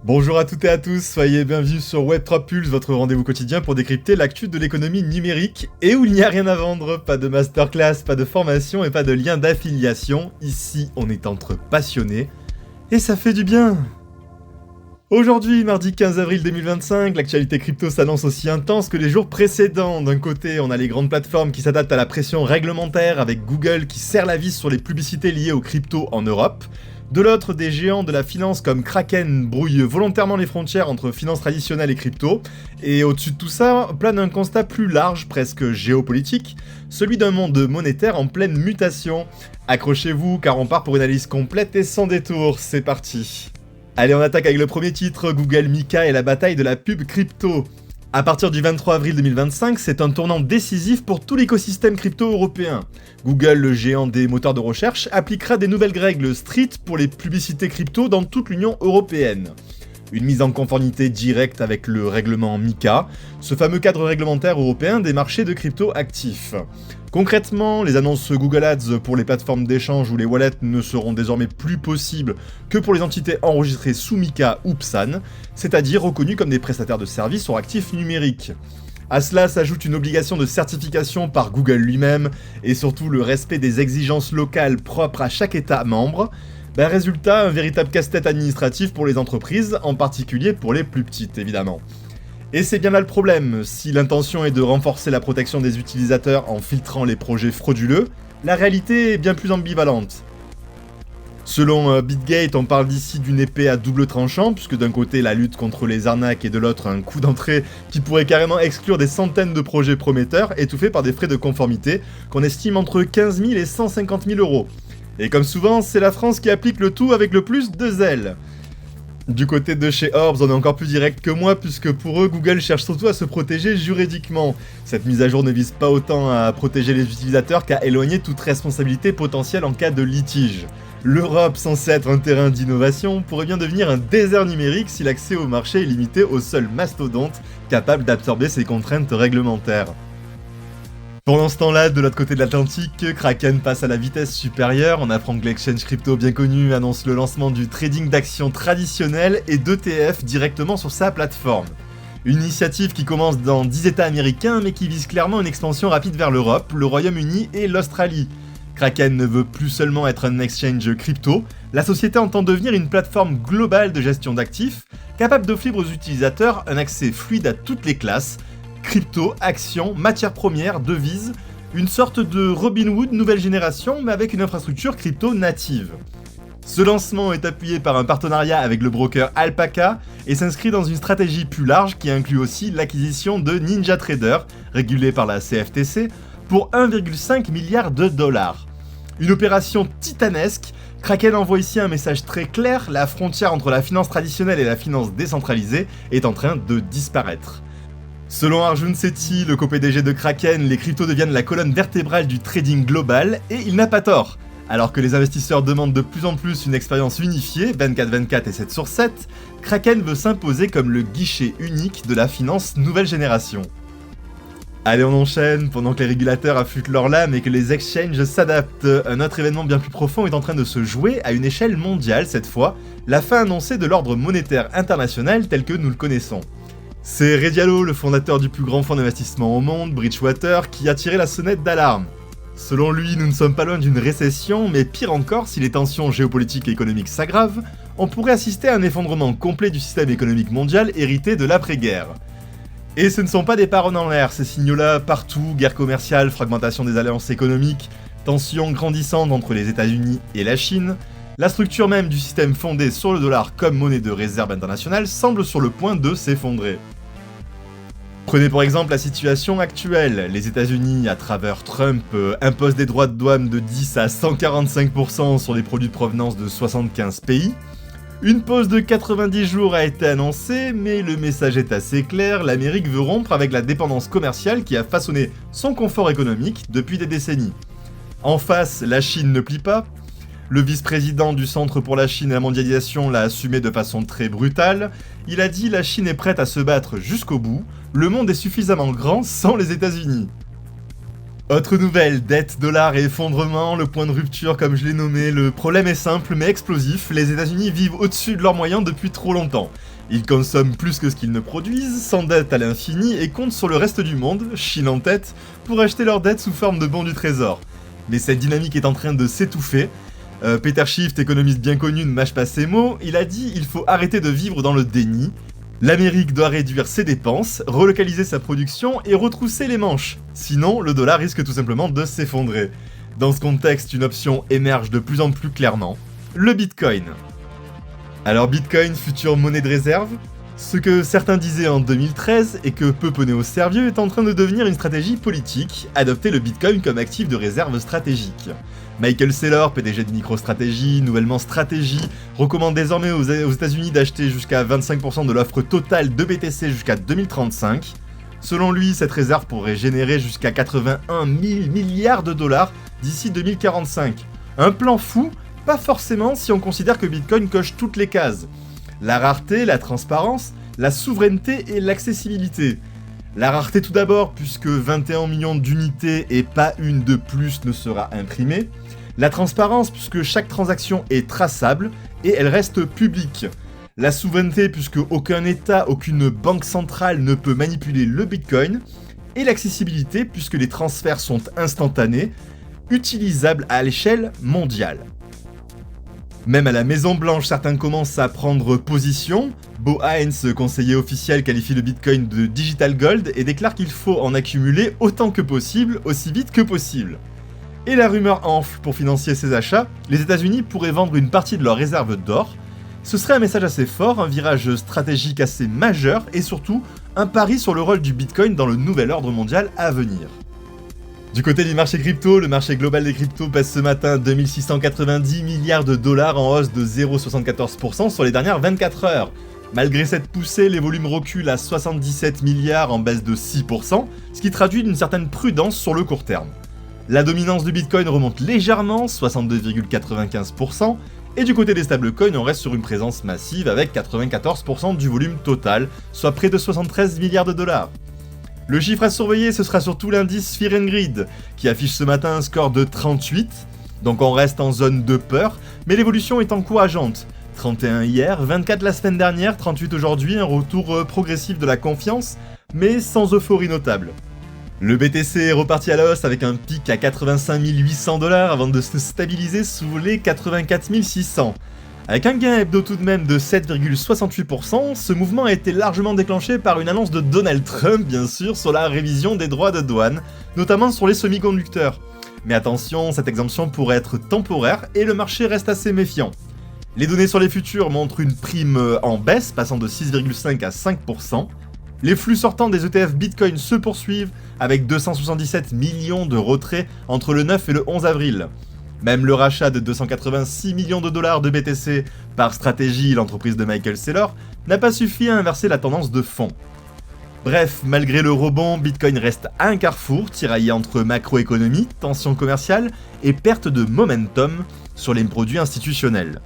Bonjour à toutes et à tous, soyez bienvenus sur Web3 Pulse, votre rendez-vous quotidien pour décrypter l'actu de l'économie numérique et où il n'y a rien à vendre, pas de masterclass, pas de formation et pas de lien d'affiliation. Ici, on est entre passionnés et ça fait du bien. Aujourd'hui, mardi 15 avril 2025, l'actualité crypto s'annonce aussi intense que les jours précédents. D'un côté, on a les grandes plateformes qui s'adaptent à la pression réglementaire avec Google qui serre la vis sur les publicités liées aux cryptos en Europe. De l'autre, des géants de la finance comme Kraken brouillent volontairement les frontières entre finance traditionnelle et crypto. Et au-dessus de tout ça, plane un constat plus large, presque géopolitique, celui d'un monde monétaire en pleine mutation. Accrochez-vous car on part pour une analyse complète et sans détour, c'est parti. Allez, on attaque avec le premier titre, Google Mika et la bataille de la pub crypto. À partir du 23 avril 2025, c'est un tournant décisif pour tout l'écosystème crypto européen. Google, le géant des moteurs de recherche, appliquera des nouvelles règles strictes pour les publicités crypto dans toute l'Union européenne. Une mise en conformité directe avec le règlement MiCA, ce fameux cadre réglementaire européen des marchés de crypto actifs. Concrètement, les annonces Google Ads pour les plateformes d'échange ou les wallets ne seront désormais plus possibles que pour les entités enregistrées sous MiCA ou PSAN, c'est-à-dire reconnues comme des prestataires de services sur actifs numériques. À cela s'ajoute une obligation de certification par Google lui-même et surtout le respect des exigences locales propres à chaque État membre. Résultat, un véritable casse-tête administratif pour les entreprises, en particulier pour les plus petites évidemment. Et c'est bien là le problème, si l'intention est de renforcer la protection des utilisateurs en filtrant les projets frauduleux, la réalité est bien plus ambivalente. Selon BitGate, on parle d'ici d'une épée à double tranchant, puisque d'un côté la lutte contre les arnaques et de l'autre un coup d'entrée qui pourrait carrément exclure des centaines de projets prometteurs, étouffés par des frais de conformité qu'on estime entre 15 000 et 150 000 euros. Et comme souvent, c'est la France qui applique le tout avec le plus de zèle. Du côté de chez Orbs, on est encore plus direct que moi, puisque pour eux, Google cherche surtout à se protéger juridiquement. Cette mise à jour ne vise pas autant à protéger les utilisateurs qu'à éloigner toute responsabilité potentielle en cas de litige. L'Europe, censée être un terrain d'innovation, pourrait bien devenir un désert numérique si l'accès au marché est limité aux seuls mastodontes capables d'absorber ces contraintes réglementaires. Pendant ce temps-là, de l'autre côté de l'Atlantique, Kraken passe à la vitesse supérieure. On apprend que l'exchange crypto bien connu annonce le lancement du trading d'actions traditionnelles et d'ETF directement sur sa plateforme. Une initiative qui commence dans 10 États américains mais qui vise clairement une expansion rapide vers l'Europe, le Royaume-Uni et l'Australie. Kraken ne veut plus seulement être un exchange crypto, la société entend devenir une plateforme globale de gestion d'actifs, capable d'offrir aux utilisateurs un accès fluide à toutes les classes, crypto, actions, matières premières, devises, une sorte de Robinhood nouvelle génération mais avec une infrastructure crypto native. Ce lancement est appuyé par un partenariat avec le broker Alpaca et s'inscrit dans une stratégie plus large qui inclut aussi l'acquisition de NinjaTrader, régulée par la CFTC, pour 1,5 milliard de dollars. Une opération titanesque, Kraken envoie ici un message très clair, la frontière entre la finance traditionnelle et la finance décentralisée est en train de disparaître. Selon Arjun Sethi, le co-PDG de Kraken, les cryptos deviennent la colonne vertébrale du trading global, et il n'a pas tort. Alors que les investisseurs demandent de plus en plus une expérience unifiée, 24/24 et 7/7, Kraken veut s'imposer comme le guichet unique de la finance nouvelle génération. Allez, on enchaîne, pendant que les régulateurs affûtent leur lame et que les exchanges s'adaptent. Un autre événement bien plus profond est en train de se jouer à une échelle mondiale cette fois, la fin annoncée de l'ordre monétaire international tel que nous le connaissons. C'est Ray Dalio, le fondateur du plus grand fonds d'investissement au monde, Bridgewater, qui a tiré la sonnette d'alarme. Selon lui, nous ne sommes pas loin d'une récession, mais pire encore, si les tensions géopolitiques et économiques s'aggravent, on pourrait assister à un effondrement complet du système économique mondial hérité de l'après-guerre. Et ce ne sont pas des paroles en l'air, ces signaux-là partout, guerre commerciale, fragmentation des alliances économiques, tensions grandissantes entre les États-Unis et la Chine, la structure même du système fondé sur le dollar comme monnaie de réserve internationale semble sur le point de s'effondrer. Prenez pour exemple la situation actuelle. Les États-Unis, à travers Trump, imposent des droits de douane de 10 à 145% sur les produits de provenance de 75 pays. Une pause de 90 jours a été annoncée, mais le message est assez clair, l'Amérique veut rompre avec la dépendance commerciale qui a façonné son confort économique depuis des décennies. En face, la Chine ne plie pas. Le vice-président du Centre pour la Chine et la mondialisation l'a assumé de façon très brutale. Il a dit « La Chine est prête à se battre jusqu'au bout. Le monde est suffisamment grand sans les États-Unis ». Autre nouvelle, dette, dollar et effondrement, le point de rupture comme je l'ai nommé, le problème est simple mais explosif, les États-Unis vivent au-dessus de leurs moyens depuis trop longtemps. Ils consomment plus que ce qu'ils ne produisent, s'endettent à l'infini et comptent sur le reste du monde, Chine en tête, pour acheter leurs dettes sous forme de bons du trésor. Mais cette dynamique est en train de s'étouffer. Peter Schiff, économiste bien connu, ne mâche pas ses mots, il a dit il faut arrêter de vivre dans le déni. L'Amérique doit réduire ses dépenses, relocaliser sa production et retrousser les manches. Sinon, le dollar risque tout simplement de s'effondrer. Dans ce contexte, une option émerge de plus en plus clairement, le Bitcoin. Alors Bitcoin, future monnaie de réserve? Ce que certains disaient en 2013 et que peu prenaient au sérieux est en train de devenir une stratégie politique, adopter le Bitcoin comme actif de réserve stratégique. Michael Saylor, PDG de MicroStrategy, nouvellement Strategy, recommande désormais aux États-Unis d'acheter jusqu'à 25% de l'offre totale de BTC jusqu'à 2035. Selon lui, cette réserve pourrait générer jusqu'à 81 000 milliards de dollars d'ici 2045. Un plan fou, pas forcément si on considère que Bitcoin coche toutes les cases. La rareté, la transparence, la souveraineté et l'accessibilité. La rareté tout d'abord, puisque 21 millions d'unités et pas une de plus ne sera imprimée. La transparence, puisque chaque transaction est traçable et elle reste publique. La souveraineté, puisque aucun État, aucune banque centrale ne peut manipuler le Bitcoin. Et l'accessibilité, puisque les transferts sont instantanés, utilisables à l'échelle mondiale. Même à la Maison Blanche, certains commencent à prendre position. Bo Hines, conseiller officiel, qualifie le Bitcoin de digital gold et déclare qu'il faut en accumuler autant que possible, aussi vite que possible. Et la rumeur enfle, pour financer ces achats, les États-Unis pourraient vendre une partie de leurs réserves d'or. Ce serait un message assez fort, un virage stratégique assez majeur et surtout un pari sur le rôle du Bitcoin dans le nouvel ordre mondial à venir. Du côté du marché crypto, le marché global des cryptos pèse ce matin 2690 milliards de dollars en hausse de 0,74% sur les dernières 24 heures. Malgré cette poussée, les volumes reculent à 77 milliards en baisse de 6%, ce qui traduit une certaine prudence sur le court terme. La dominance du Bitcoin remonte légèrement, 62,95%, et du côté des stablecoins, on reste sur une présence massive avec 94% du volume total, soit près de 73 milliards de dollars. Le chiffre à surveiller, ce sera surtout l'indice Fear and Greed, qui affiche ce matin un score de 38, donc on reste en zone de peur, mais l'évolution est encourageante. 31 hier, 24 la semaine dernière, 38 aujourd'hui, un retour progressif de la confiance, mais sans euphorie notable. Le BTC est reparti à la hausse avec un pic à 85 800 $ avant de se stabiliser sous les 84 600. Avec un gain hebdo tout de même de 7,68%, ce mouvement a été largement déclenché par une annonce de Donald Trump, bien sûr, sur la révision des droits de douane, notamment sur les semi-conducteurs. Mais attention, cette exemption pourrait être temporaire et le marché reste assez méfiant. Les données sur les futurs montrent une prime en baisse, passant de 6,5 à 5%. Les flux sortants des ETF Bitcoin se poursuivent, avec 277 millions de retraits entre le 9 et le 11 avril. Même le rachat de 286 millions de dollars de BTC par Strategy, l'entreprise de Michael Saylor, n'a pas suffi à inverser la tendance de fond. Bref, malgré le rebond, Bitcoin reste à un carrefour, tiraillé entre macroéconomie, tensions commerciales et perte de momentum sur les produits institutionnels.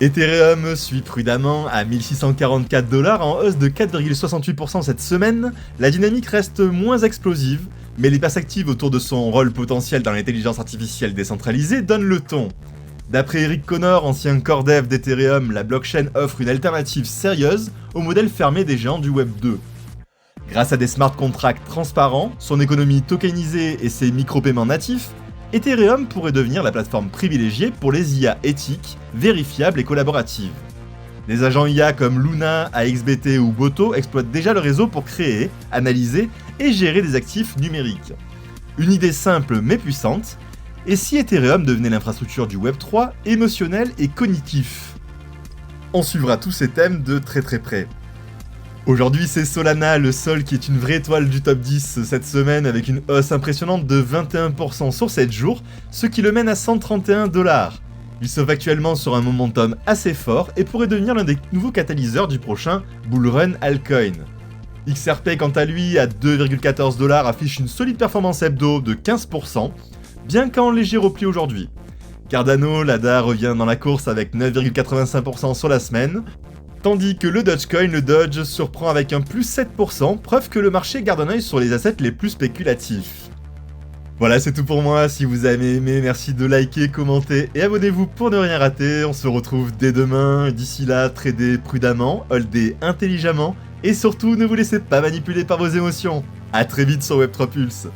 Ethereum suit prudemment à 1644 $ en hausse de 4,68% cette semaine. La dynamique reste moins explosive, mais les perspectives autour de son rôle potentiel dans l'intelligence artificielle décentralisée donnent le ton. D'après Eric Connor, ancien core dev d'Ethereum, la blockchain offre une alternative sérieuse au modèle fermé des géants du Web 2. Grâce à des smart contracts transparents, son économie tokenisée et ses micro-paiements natifs, Ethereum pourrait devenir la plateforme privilégiée pour les IA éthiques, vérifiables et collaboratives. Des agents IA comme Luna, AXBT ou Boto exploitent déjà le réseau pour créer, analyser et gérer des actifs numériques. Une idée simple mais puissante, et si Ethereum devenait l'infrastructure du Web3 émotionnel et cognitif? On suivra tous ces thèmes de très près. Aujourd'hui, c'est Solana, le Sol, qui est une vraie étoile du top 10 cette semaine avec une hausse impressionnante de 21% sur 7 jours, ce qui le mène à 131 $. Il s'offre actuellement sur un momentum assez fort et pourrait devenir l'un des nouveaux catalyseurs du prochain bull run altcoin. XRP, quant à lui, à 2,14 $, affiche une solide performance hebdo de 15%, bien qu'en léger repli aujourd'hui. Cardano, l'ADA, revient dans la course avec 9,85% sur la semaine, tandis que le Dogecoin, le Doge, surprend avec un plus 7%, preuve que le marché garde un œil sur les assets les plus spéculatifs. Voilà, c'est tout pour moi. Si vous avez aimé, merci de liker, commenter et abonnez-vous pour ne rien rater. On se retrouve dès demain. D'ici là, tradez prudemment, holdez intelligemment et surtout ne vous laissez pas manipuler par vos émotions. A très vite sur Web3 Pulse.